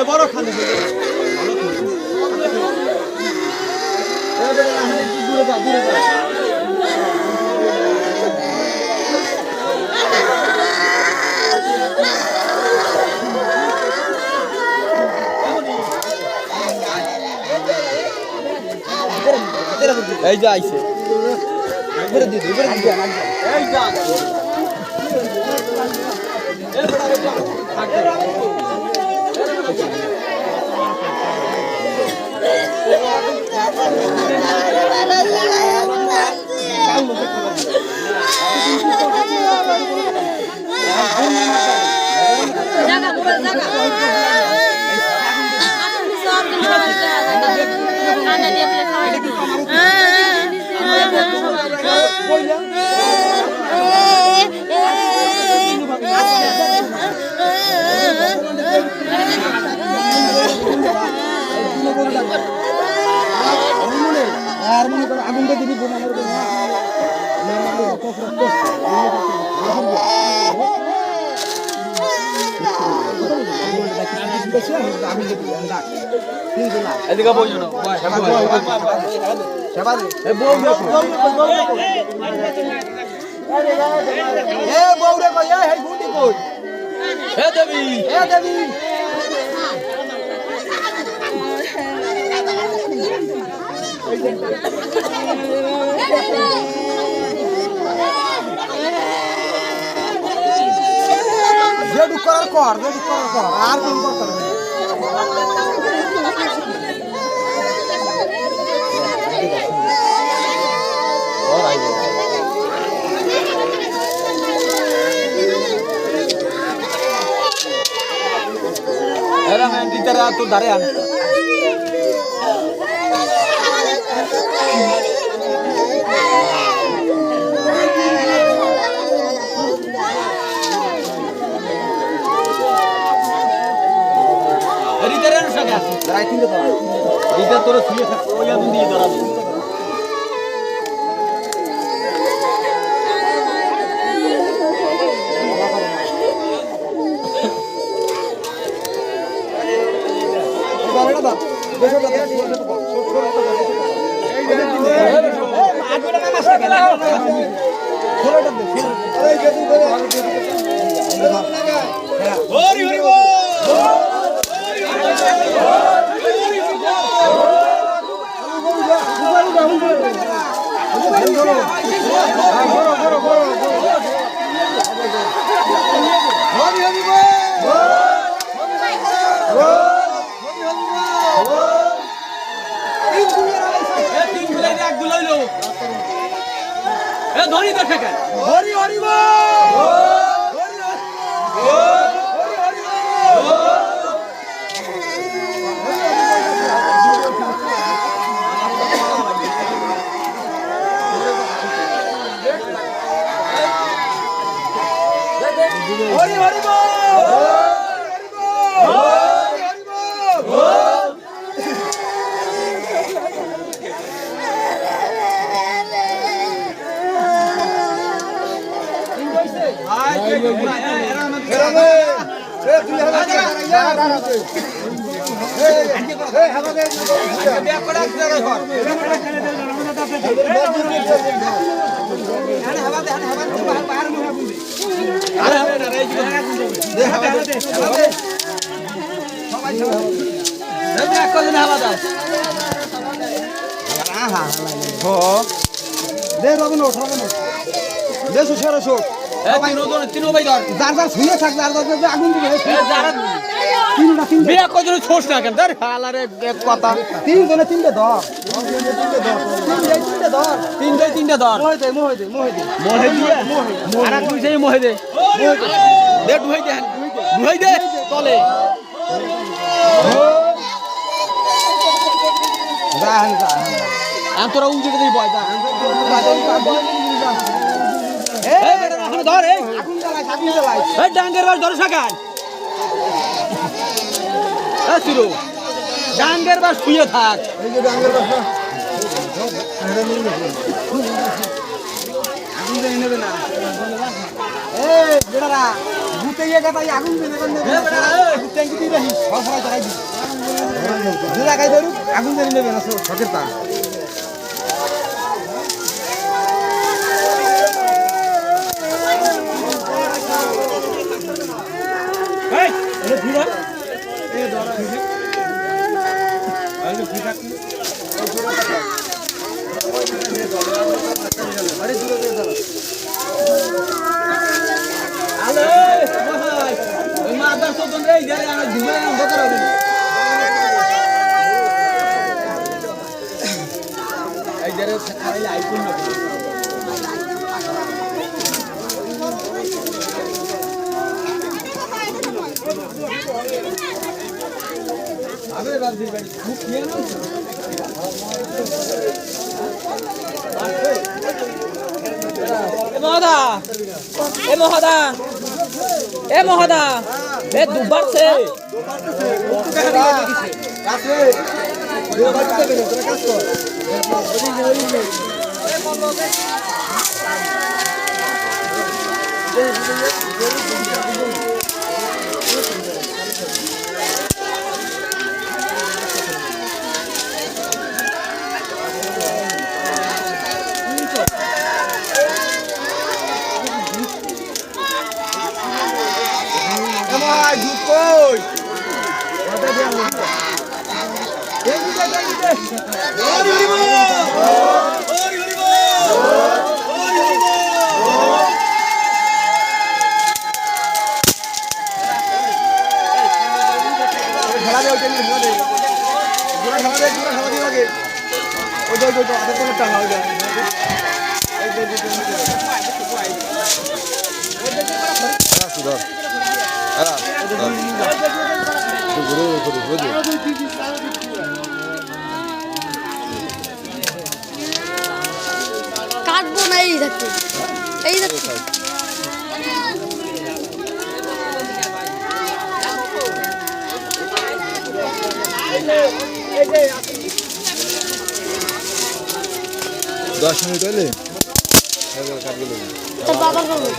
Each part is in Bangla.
বড় খালি এই যে আইছে আগুনটা দিবি এদিকে বই না বউরে কই এই গুটি কই হে দেবী যেটুক করার কর আর কোন করতে হবে এরা मैं इधर आ तो दारे आने इधर आने सका राइटिंग तो इधर तो सुनिए ओ या बुंदी इधर आ ধরি তো ঠেকা হরি হরি तीनों भाई जार जार छुए থাক जार जार আগুন দিবে তিনটা বিয়া কজন ছোট না কেন ধর হালা রে এক কথা তিন জনে তিনটে ধর তিনটে ধর মোহে দে আর তুই সেই মোহে দে দে দুহাই দে তলে আমি তোরা উঠে দিই বয় যা ধর এই ডাঙ্গের বাস ধরে সাকান শুরু ডাঙ্গের বাস শুয়ে থাক এই যে ডাঙ্গের বাস আগুন দিয়ে নেবে না এই বেড়ারা ভূতে গিয়ে গাতাই আগুন দিয়ে নেবেন না এই বেড়ারা এই ট্যাঙ্কি দিয়ে রাখি সব ফরাই চালাই দি যে লাগাই ধরুক আগুন দিয়ে নেবে না সকের তা এই এ ভিড়া এ ধরা ভিড়া আরে ভিড়া কি আরে দূরে দূরে ধরো আলে ভাই ওই মাদার তো তোমরা এই জায়গায় আমরা ঘুরে বকর হবে এই জায়গায় খাইলে আইফোন না আবে বাদ দিই ভাই খুব নিয়ে নাও এ মহাদা এ দুবার সে কাটবো না এই দেখতে এই দেখতে দশ মিনিট হলে তোর বাবার বলবো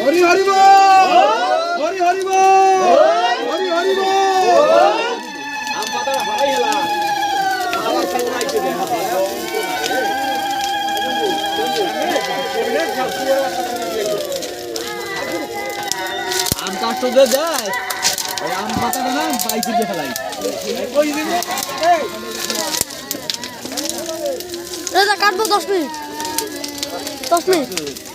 হরি হরি বল হরি হরি বল হরি হরি বল আম পাতা হারাই হেলা আবার খাইতে দে আম কাটতে দে যায় ওই আম পাতাটা না বাইকে দিয়ে ফেলাই কই দিবে দাদা কাটবো 10 মিনিট 10 মিনিট